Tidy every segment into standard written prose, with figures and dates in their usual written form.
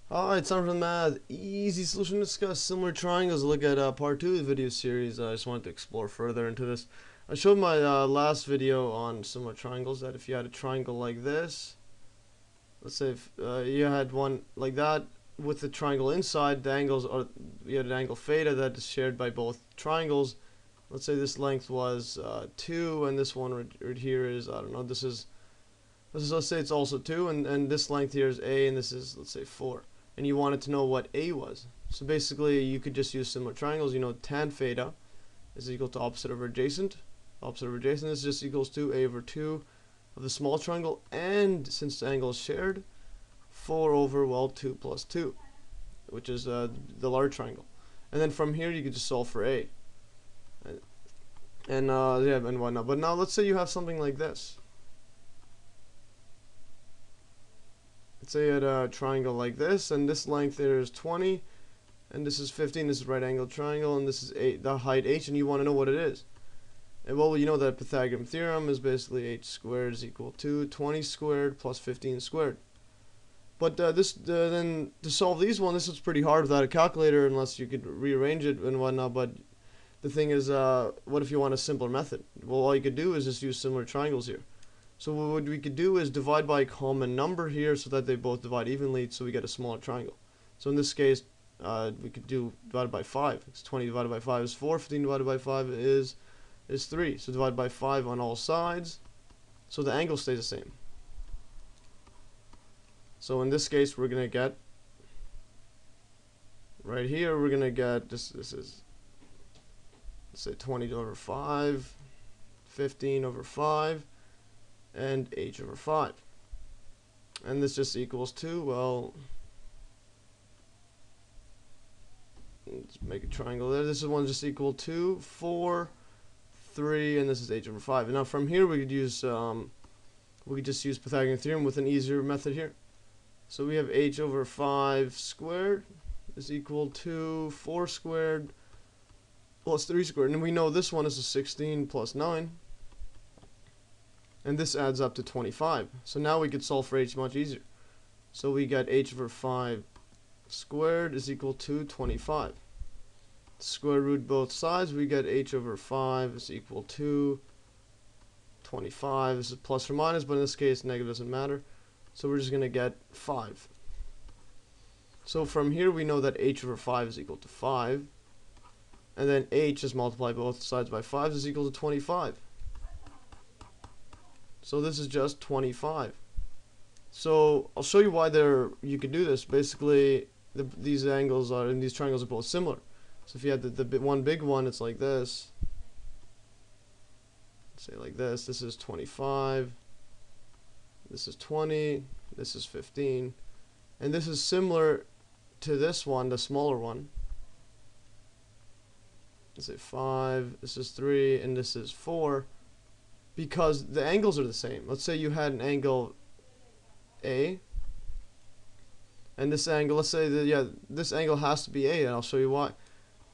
Alright, time for the math. Easy solution to discuss similar triangles. Look at part 2 of the video series. I just wanted to explore further into this. I showed my last video on similar triangles that if you had a triangle like this, let's say if you had one like that with the triangle inside, the angles are, you had an angle theta that is shared by both triangles. Let's say this length was 2 and this one right here is, I don't know, let's say it's also 2 and this length here is a and this is, let's say, 4. And you wanted to know what a was. So basically you could just use similar triangles. You know, tan theta is equal to opposite over adjacent. Opposite over adjacent is just equals to a over 2 of the small triangle, and since the angle is shared, 4 over, well, 2 plus 2, which is the large triangle. And then from here you could just solve for a. And yeah, and whatnot. But now let's say you have something like this. Let's say you had a triangle like this, and this length there is 20, and this is 15. This is right angle triangle, and this is 8, the height h, and you want to know what it is. And well, you know that Pythagorean theorem is basically h squared is equal to 20 squared plus 15 squared. But then to solve these one, this is pretty hard without a calculator unless you could rearrange it and whatnot. But the thing is, what if you want a simpler method? Well, all you could do is just use similar triangles here. So what we could do is divide by a common number here so that they both divide evenly, so we get a smaller triangle. So in this case, we could do divided by 5. It's 20 divided by 5 is 4. 15 divided by 5 is 3. So divide by 5 on all sides, so the angle stays the same. So in this case, we're gonna get right here. We're gonna get this is, let's say, 20 over 5, 15 over 5. And h over 5. And this just equals to, well, let's make a triangle there. This is one just equal to 4, 3, and this is h over 5. And now from here we could use, we could just use Pythagorean theorem with an easier method here. So we have h over 5 squared is equal to 4 squared plus 3 squared. And we know this one is a 16 plus 9. And this adds up to 25. So now we could solve for h much easier. So we got h over 5 squared is equal to 25. Square root both sides, we get h over 5 is equal to 25. This is plus or minus, but in this case negative doesn't matter. So we're just going to get 5. So from here we know that h over 5 is equal to 5. And then h, just multiply both sides by 5, is equal to 25. So this is just 25. So I'll show you why you could do this. Basically, these angles are, and these triangles are both similar. So if you had the one big one, it's like this. Say like this. This is 25. This is 20. This is 15. And this is similar to this one, the smaller one. Let's say 5. This is 3, and this is 4. Because the angles are the same. Let's say you had an angle A, and this angle, let's say that, yeah, this angle has to be A, and I'll show you why.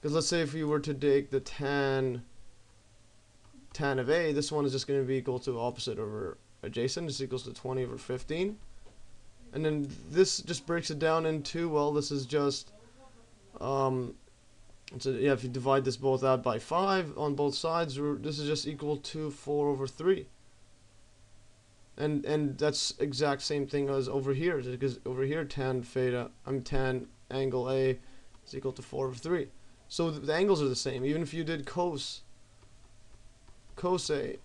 Because let's say if we were to take the tan of A, this one is just going to be equal to opposite over adjacent. This equals to 20 over 15. And then this just breaks it down into, well, this is just, so yeah, if you divide this both out by 5 on both sides, this is just equal to 4 over 3. And that's exact same thing as over here, because over here tan angle A is equal to 4 over 3. So the angles are the same. Even if you did cos A,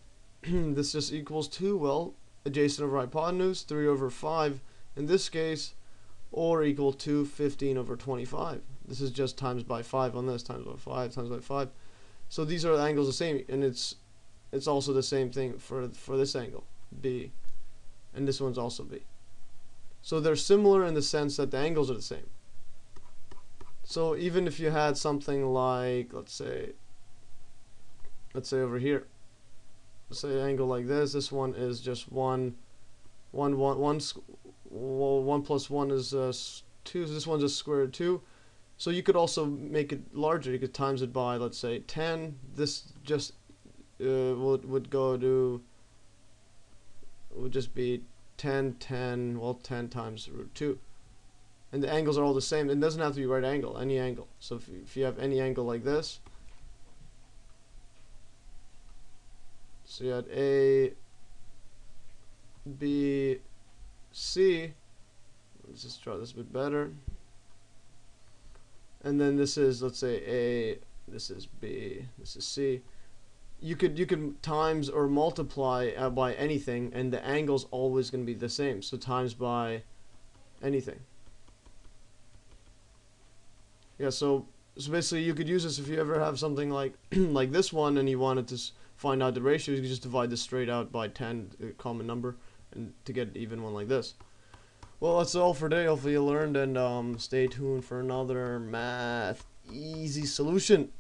this just equals to, well, adjacent over hypotenuse, 3 over 5 in this case, or equal to 15 over 25. This is just times by 5 on this, times by 5, times by 5. So these are the angles the same, and it's also the same thing for this angle, B. And this one's also B. So they're similar in the sense that the angles are the same. So even if you had something like, let's say over here, let's say an angle like this, this one is just 1 plus 1 is 2, so this one's just square root 2. So you could also make it larger. You could times it by, let's say, 10. This just would just be 10 times root 2. and the angles are all the same. It doesn't have to be right angle, any angle. So if you have any angle like this, so you had A, B, C. Let's just draw this a bit better. And then this is, let's say, A, this is B, this is C. You could times or multiply by anything, and the angle's always going to be the same. So times by anything. Yeah, so basically you could use this if you ever have something like like this one, and you wanted to find out the ratio. You could just divide this straight out by 10, a common number, and to get an even one like this. Well, that's all for today. Hopefully you learned, and stay tuned for another math easy solution.